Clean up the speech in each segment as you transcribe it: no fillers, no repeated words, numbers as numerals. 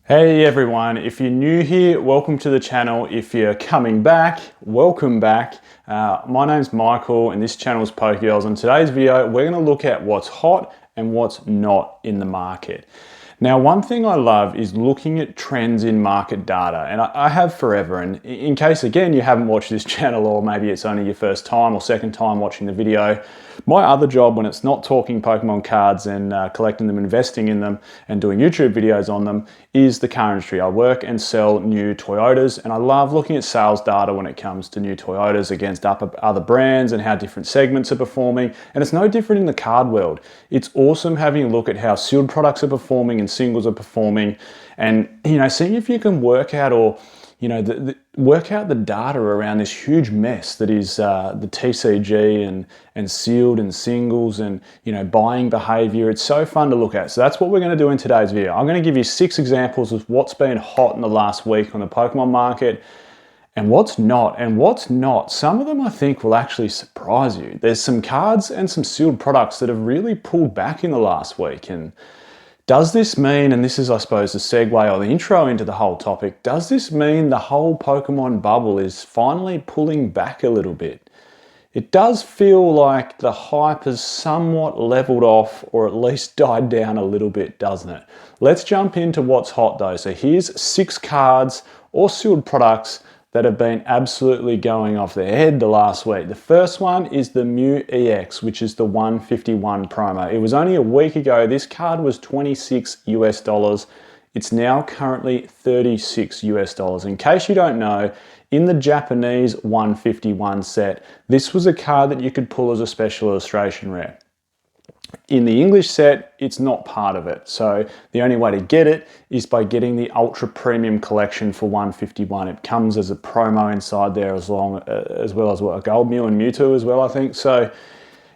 Hey everyone, if you're new here, welcome to the channel. If you're coming back, welcome back. My name's Michael and this channel is Pokegirls. In today's video, we're gonna look at what's hot and what's not in the market. Now, one thing I love is looking at trends in market data, and I have forever. And in case, again, you haven't watched this channel, or maybe it's only your first time or second time watching the video, my other job when it's not talking Pokemon cards and collecting them, investing in them, and doing YouTube videos on them is the car industry. I work and sell new Toyotas, and I love looking at sales data when it comes to new Toyotas against other brands and how different segments are performing. And it's no different in the card world. It's awesome having a look at how sealed products are performing and singles are performing, and seeing if you can work out work out the data around this huge mess that is the TCG and sealed and singles and buying behavior. It's so fun to look at. So that's what we're going to do in today's video. I'm going to give you 6 examples of what's been hot in the last week on the Pokemon market and what's not. And what's not, some of them I think will actually surprise you. There's some cards and some sealed products that have really pulled back in the last week. And does this mean, and this is I suppose the segue or the intro into the whole topic, does this mean the whole Pokemon bubble is finally pulling back a little bit? It does feel like the hype has somewhat leveled off, or at least died down a little bit, doesn't it? Let's jump into what's hot though. So here's 6 cards or sealed products that have been absolutely going off their head the last week. The first one is the Mew EX, which is the 151 promo. It was only a week ago. This card was $26 US. It's now currently $36 US. In case you don't know, in the Japanese 151 set, this was a card that you could pull as a special illustration rare. In the English set, it's not part of it. So the only way to get it is by getting the Ultra Premium Collection for 151. It comes as a promo inside there as well as a Gold Mew and Mewtwo as well, I think. So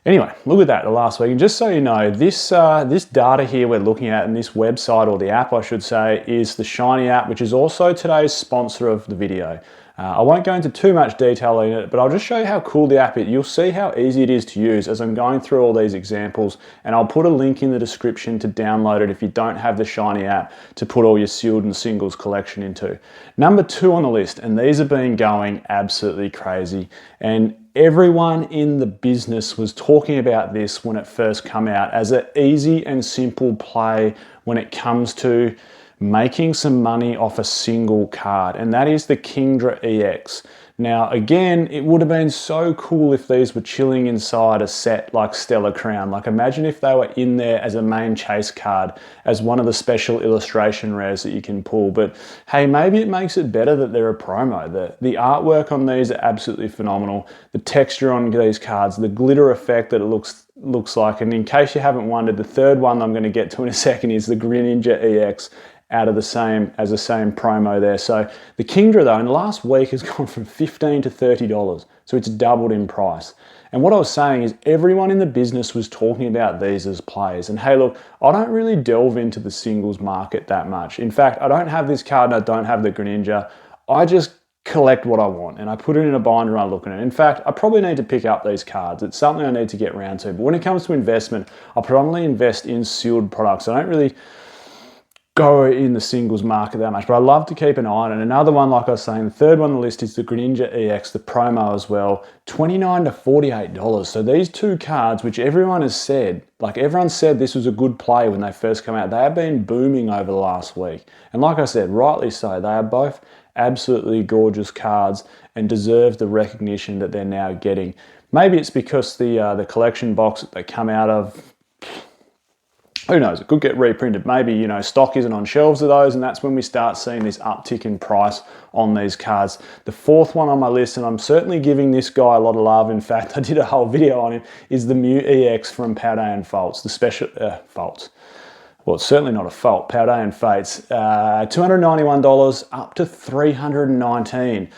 anyway, look at that the last week. And just so you know, this data here we're looking at, and this website, or the app I should say, is the Shiny app, which is also today's sponsor of the video. I won't go into too much detail in it, but I'll just show you how cool the app is. You'll see how easy it is to use as I'm going through all these examples, and I'll put a link in the description to download it if you don't have the Shiny app to put all your sealed and singles collection into. Number 2 on the list, and these have been going absolutely crazy, and everyone in the business was talking about this when it first came out as an easy and simple play when it comes to making some money off a single card, and that is the Kingdra EX. Now, again, it would have been so cool if these were chilling inside a set like Stellar Crown. Like, imagine if they were in there as a main chase card, as one of the special illustration rares that you can pull. But hey, maybe it makes it better that they're a promo. The artwork on these are absolutely phenomenal. The texture on these cards, the glitter effect that it looks like. And in case you haven't wondered, the third one I'm going to get to in a second is the Greninja EX, out of the same promo there. So the Kingdra though in the last week has gone from $15 to $30. So it's doubled in price. And what I was saying is everyone in the business was talking about these as plays. And hey, look, I don't really delve into the singles market that much. In fact, I don't have this card and I don't have the Greninja. I just collect what I want and I put it in a binder and I look at it. In fact, I probably need to pick up these cards. It's something I need to get around to. But when it comes to investment, I predominantly invest in sealed products. I don't really go in the singles market that much, but I love to keep an eye on it. And another one, like I was saying, the third one on the list is the Greninja EX, the promo as well, $29 to $48. So these 2 cards, which everyone has said, like everyone said this was a good play when they first came out, they have been booming over the last week. And like I said, rightly so, they are both absolutely gorgeous cards and deserve the recognition that they're now getting. Maybe it's because the collection box that they come out of, who knows, it could get reprinted. Maybe, stock isn't on shelves of those, and that's when we start seeing this uptick in price on these cards. The 4th one on my list, and I'm certainly giving this guy a lot of love. In fact, I did a whole video on him, is the Mew EX from Paldean Fates, the special, Fates. Well, it's certainly not a fault, Paldean Fates. $291 up to $319.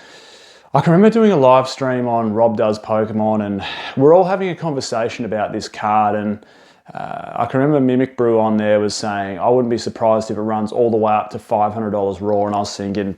I can remember doing a live stream on Rob Does Pokemon, and we're all having a conversation about this card, and I can remember Mimic Brew on there was saying, I wouldn't be surprised if it runs all the way up to $500 raw, and I was thinking,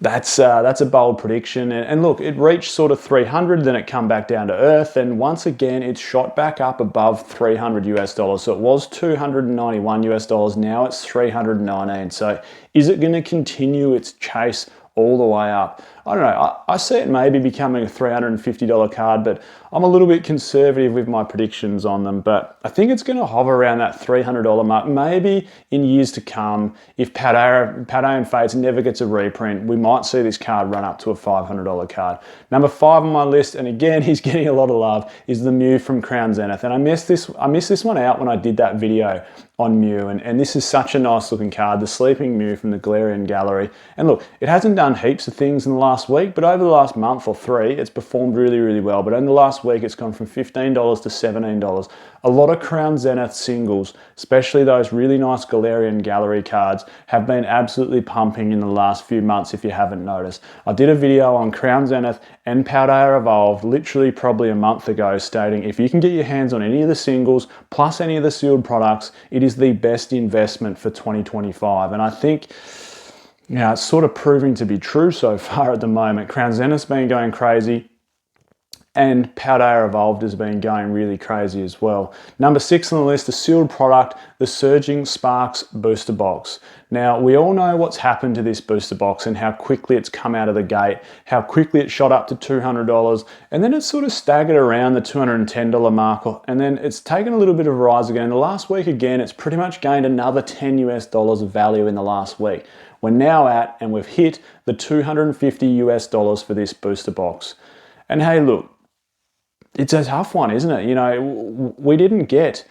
That's a bold prediction. And look, it reached sort of 300, then it come back down to earth. And once again, it's shot back up above 300 US dollars. So it was 291 US dollars. Now it's 319. So is it going to continue its chase all the way up? I don't know. I see it maybe becoming a $350 card, but I'm a little bit conservative with my predictions on them. But I think it's going to hover around that $300 mark. Maybe in years to come, if Padawan Fates never gets a reprint, we might see this card run up to a $500 card. Number 5 on my list, and again, he's getting a lot of love, is the Mew from Crown Zenith. And I missed this one out when I did that video on Mew, and this is such a nice looking card, the Sleeping Mew from the Galarian Gallery. And look, it hasn't done heaps of things in the last week, but over the last month or 3, it's performed really, really well. But in the last week, it's gone from $15 to $17. A lot of Crown Zenith singles, especially those really nice Galarian Gallery cards, have been absolutely pumping in the last few months if you haven't noticed. I did a video on Crown Zenith and Paldea Evolved literally probably a month ago stating if you can get your hands on any of the singles plus any of the sealed products, it is the best investment for 2025. And I think it's sort of proving to be true so far at the moment. Crown Zenith's been going crazy, and Paldea Evolved has been going really crazy as well. Number 6 on the list, a sealed product, the Surging Sparks Booster Box. Now, we all know what's happened to this booster box and how quickly it's come out of the gate, how quickly it shot up to $200, and then it's sort of staggered around the $210 mark, and then it's taken a little bit of a rise again. The last week again, it's pretty much gained another $10 US of value in the last week. We're now at, and we've hit the $250 US for this booster box. And hey, look, it's a tough one, isn't it? You know, we didn't get,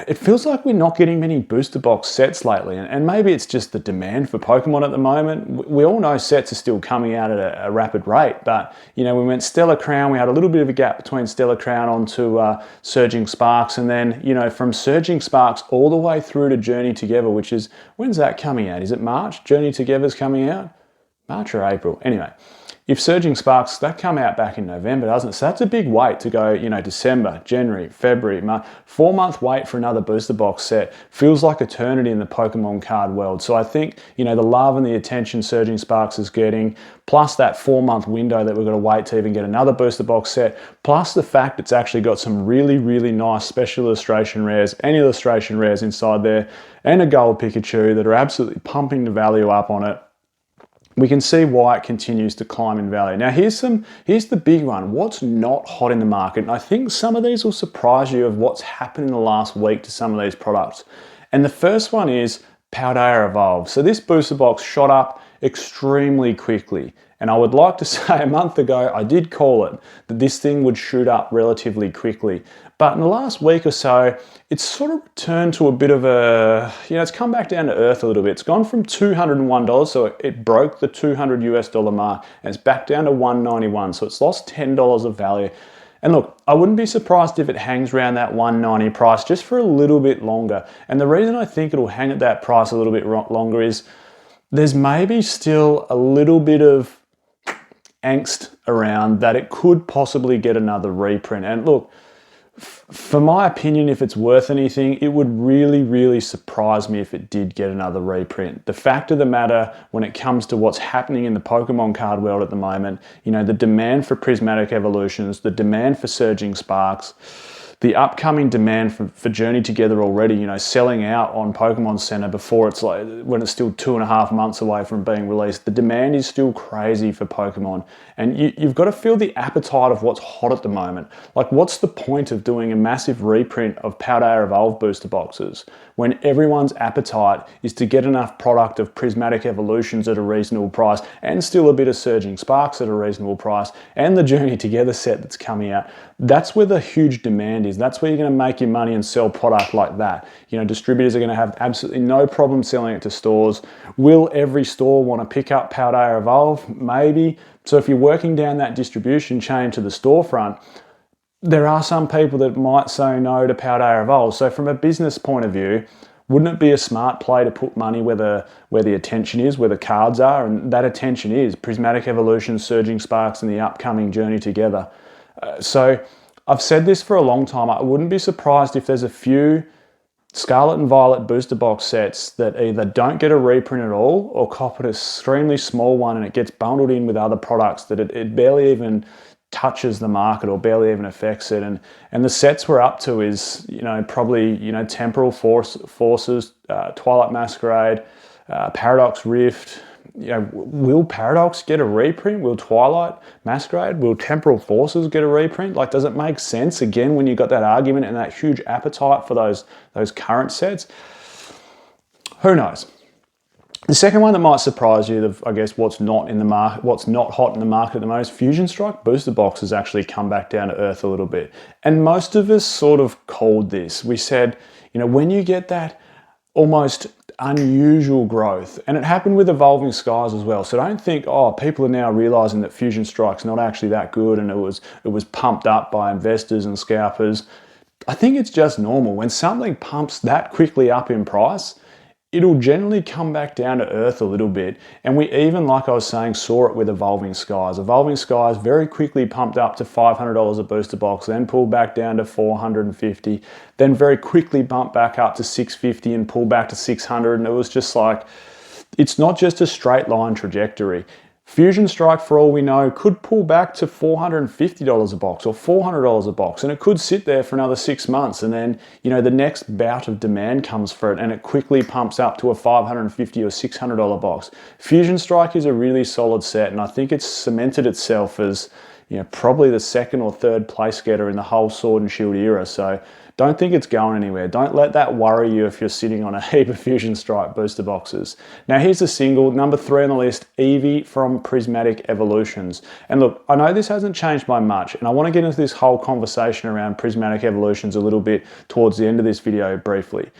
it feels like we're not getting many booster box sets lately, and maybe it's just the demand for Pokemon at the moment. We all know sets are still coming out at a rapid rate, but you know, we went Stellar Crown, we had a little bit of a gap between Stellar Crown onto Surging Sparks, and then, you know, from Surging Sparks all the way through to Journey Together, which is, when's that coming out? Is it March? Journey Together's coming out? March or April? Anyway. If Surging Sparks, that come out back in November, doesn't it? So that's a big wait to go, you know, December, January, February, March. 4-month wait for another booster box set feels like eternity in the Pokemon card world. So I think, you know, the love and the attention Surging Sparks is getting, plus that 4-month window that we're going to wait to even get another booster box set, plus the fact it's actually got some really, really nice special illustration rares and illustration rares inside there, and a gold Pikachu that are absolutely pumping the value up on it. We can see why it continues to climb in value. Now here's the big one. What's not hot in the market? And I think some of these will surprise you of what's happened in the last week to some of these products. And the first one is Paldea Evolved. So this booster box shot up extremely quickly. And I would like to say a month ago, I did call it, that this thing would shoot up relatively quickly. But in the last week or so, it's sort of returned to a bit of a, you know, it's come back down to earth a little bit. It's gone from $201, so it broke the $200 US mark, and it's back down to $191. So it's lost $10 of value. And look, I wouldn't be surprised if it hangs around that $190 price just for a little bit longer. And the reason I think it'll hang at that price a little bit longer is there's maybe still a little bit of angst around that it could possibly get another reprint. And look, for my opinion, if it's worth anything, it would really, really surprise me if it did get another reprint. The fact of the matter, when it comes to what's happening in the Pokemon card world at the moment, you know, the demand for Prismatic Evolutions, the demand for Surging Sparks, the upcoming demand for Journey Together already, you know, selling out on Pokemon Center before it's like, when it's still 2.5 months away from being released. The demand is still crazy for Pokemon. And you've got to feel the appetite of what's hot at the moment. Like, what's the point of doing a massive reprint of Paldea Evolved booster boxes when everyone's appetite is to get enough product of Prismatic Evolutions at a reasonable price, and still a bit of Surging Sparks at a reasonable price, and the Journey Together set that's coming out? That's where the huge demand is. That's where you're going to make your money and sell product like that. You know, distributors are going to have absolutely no problem selling it to stores. Will every store want to pick up Paldea Evolved? Maybe. So if you're working down that distribution chain to the storefront, there are some people that might say no to Paldea Evolved. So from a business point of view, wouldn't it be a smart play to put money where the attention is, where the cards are? And that attention is Prismatic Evolution, Surging Sparks, and the upcoming Journey Together. So I've said this for a long time. I wouldn't be surprised if there's a few Scarlet and Violet booster box sets that either don't get a reprint at all or cop an extremely small one and it gets bundled in with other products that it barely even touches the market or barely even affects it. And the sets we're up to is, probably, Temporal Forces, Twilight Masquerade, Paradox Rift. Will Paradox get a reprint? Will Twilight Masquerade? Will Temporal Forces get a reprint? Like, does it make sense again when you've got that argument and that huge appetite for those current sets? Who knows? The second one that might surprise you, I guess, what's not in the market, what's not hot in the market at the moment, Fusion Strike booster box has actually come back down to earth a little bit. And most of us sort of called this. We said, when you get that almost unusual growth, and it happened with Evolving Skies as well. So don't think, people are now realizing that Fusion Strike's not actually that good and it was pumped up by investors and scalpers. I think it's just normal. When something pumps that quickly up in price, it'll generally come back down to earth a little bit. And we even, like I was saying, saw it with Evolving Skies. Evolving Skies very quickly pumped up to $500 a booster box, then pulled back down to $450, then very quickly bumped back up to $650 and pulled back to $600. And it was just like, it's not just a straight line trajectory. Fusion Strike, for all we know, could pull back to $450 a box or $400 a box, and it could sit there for another 6 months, and then the next bout of demand comes for it and it quickly pumps up to a $550 or $600 box. Fusion Strike is a really solid set, and I think it's cemented itself as probably the second or third place getter in the whole Sword and Shield era. So don't think it's going anywhere. Don't let that worry you if you're sitting on a heap of Fusion Strike booster boxes. Now here's the single, number 3 on the list, Eevee from Prismatic Evolutions. And look, I know this hasn't changed by much, and I want to get into this whole conversation around Prismatic Evolutions a little bit towards the end of this video briefly.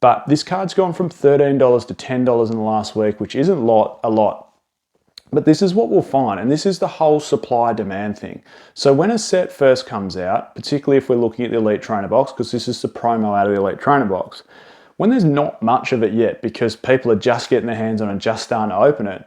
But this card's gone from $13 to $10 in the last week, which isn't a lot. But this is what we'll find, and this is the whole supply-demand thing. So when a set first comes out, particularly if we're looking at the Elite Trainer box, because this is the promo out of the Elite Trainer box, when there's not much of it yet because people are just getting their hands on it and just starting to open it,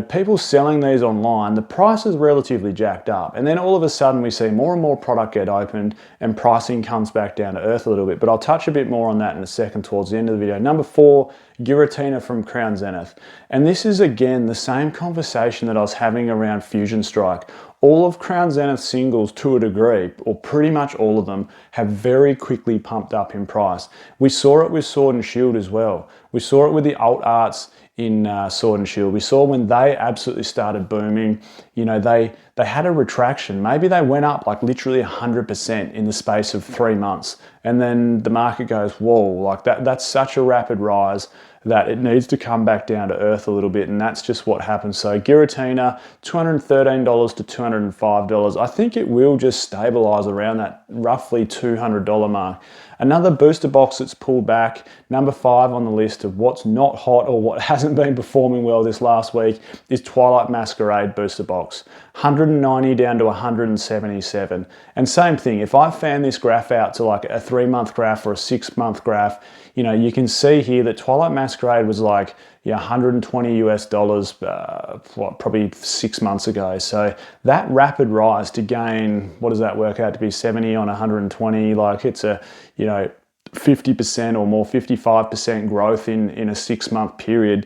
people selling these online, the price is relatively jacked up. And then all of a sudden we see more and more product get opened and pricing comes back down to earth a little bit. But I'll touch a bit more on that in a second towards the end of the video. Number 4, Giratina from Crown Zenith. And this is again the same conversation that I was having around Fusion Strike. All of Crown Zenith singles, to a degree, or pretty much all of them, have very quickly pumped up in price. We saw it with Sword and Shield as well. We saw it with the alt arts in Sword and Shield. We saw when they absolutely started booming, they had a retraction. Maybe they went up like literally 100% in the space of 3 months. And then the market goes, whoa, like that's such a rapid rise that it needs to come back down to earth a little bit, and that's just what happens. So Giratina, $213 to $205. I think it will just stabilize around that roughly $200 mark. Another booster box that's pulled back, number 5 on the list of what's not hot or what hasn't been performing well this last week, is Twilight Masquerade booster box. 190 down to 177. And same thing, if I fan this graph out to like a 3-month graph or a 6-month graph, you can see here that Twilight Masquerade was like 120 US dollars probably 6 months ago. So that rapid rise to gain, what does that work out to be, 70 on 120? Like it's a 50% or more, 55% growth in a 6-month period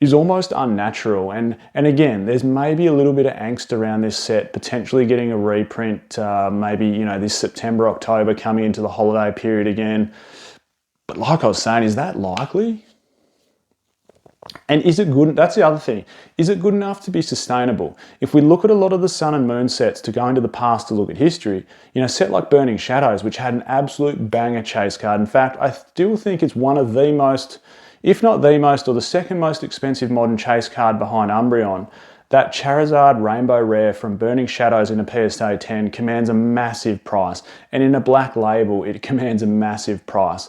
is almost unnatural. And again, there's maybe a little bit of angst around this set, potentially getting a reprint, maybe, this September, October, coming into the holiday period again. But like I was saying, is that likely? And is it good? That's the other thing. Is it good enough to be sustainable? If we look at a lot of the Sun and Moon sets to go into the past to look at history, a set like Burning Shadows, which had an absolute banger chase card. In fact, I still think it's one of the most, if not the most, or the second most expensive modern chase card behind Umbreon. That Charizard Rainbow Rare from Burning Shadows in a PSA 10 commands a massive price. And in a black label, it commands a massive price.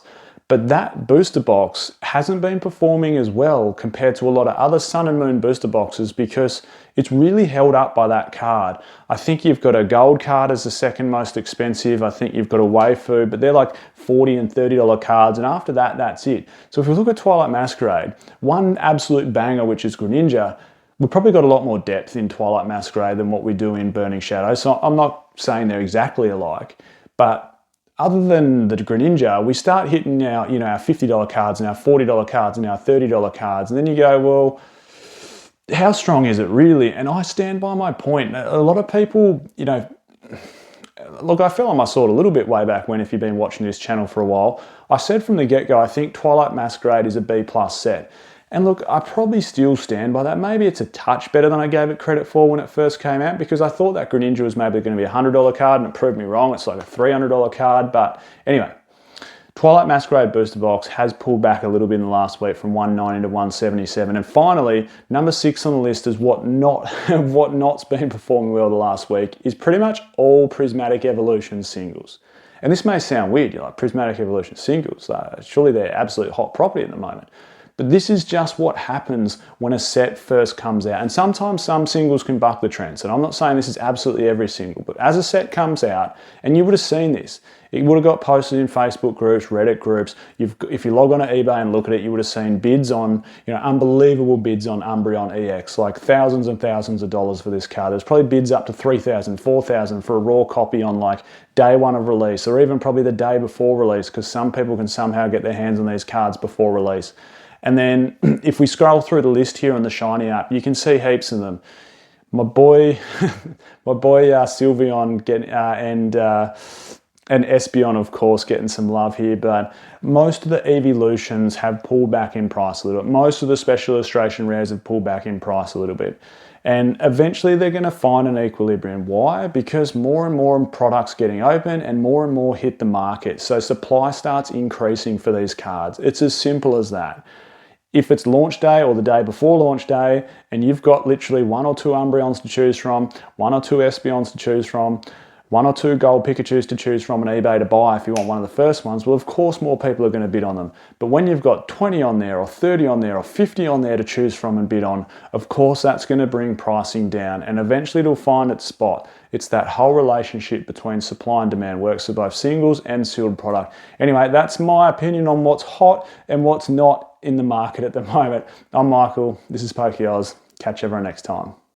But that booster box hasn't been performing as well compared to a lot of other Sun and Moon booster boxes because it's really held up by that card. I think you've got a gold card as the second most expensive. I think you've got a Waifu, but they're like $40 and $30 cards. And after that, that's it. So if we look at Twilight Masquerade, one absolute banger, which is Greninja, we've probably got a lot more depth in Twilight Masquerade than what we do in Burning Shadows. So I'm not saying they're exactly alike, but other than the Greninja, we start hitting our, our $50 cards and our $40 cards and our $30 cards. And then you go, well, how strong is it really? And I stand by my point. A lot of people, look, I fell on my sword a little bit way back when, if you've been watching this channel for a while. I said from the get-go, I think Twilight Masquerade is a B+ set. And look, I probably still stand by that. Maybe it's a touch better than I gave it credit for when it first came out, because I thought that Greninja was maybe going to be a $100 card, and it proved me wrong. It's like a $300 card. But anyway, Twilight Masquerade Booster Box has pulled back a little bit in the last week from 190 to 177. And finally, number 6 on the list is what not's been performing well the last week is pretty much all Prismatic Evolution singles. And this may sound weird, you're like, Prismatic Evolution singles, surely they're absolute hot property at the moment. But this is just what happens when a set first comes out. And sometimes some singles can buck the trends. And I'm not saying this is absolutely every single, but as a set comes out, and you would have seen this, it would have got posted in Facebook groups, Reddit groups. If you log on to eBay and look at it, you would have seen bids on, unbelievable bids on Umbreon EX, like thousands and thousands of dollars for this card. There's probably bids up to $3,000, $4,000 for a raw copy on like day one of release, or even probably the day before release, because some people can somehow get their hands on these cards before release. And then if we scroll through the list here on the Shiny app, you can see heaps of them. My boy Sylveon and Espeon, of course, getting some love here, but most of the evolutions have pulled back in price a little bit. Most of the special illustration rares have pulled back in price a little bit. And eventually they're going to find an equilibrium. Why? Because more and more products getting open and more hit the market. So supply starts increasing for these cards. It's as simple as that. If it's launch day or the day before launch day, and you've got literally 1 or 2 Umbreons to choose from, 1 or 2 Espeons to choose from, 1 or 2 gold Pikachus to choose from on eBay to buy if you want one of the first ones, well, of course more people are going to bid on them. But when you've got 20 on there, or 30 on there, or 50 on there to choose from and bid on, of course that's going to bring pricing down, and eventually it'll find its spot. It's that whole relationship between supply and demand works for both singles and sealed product. Anyway, that's my opinion on what's hot and what's not in the market at the moment. I'm Michael, this is PokeOz. Catch everyone next time.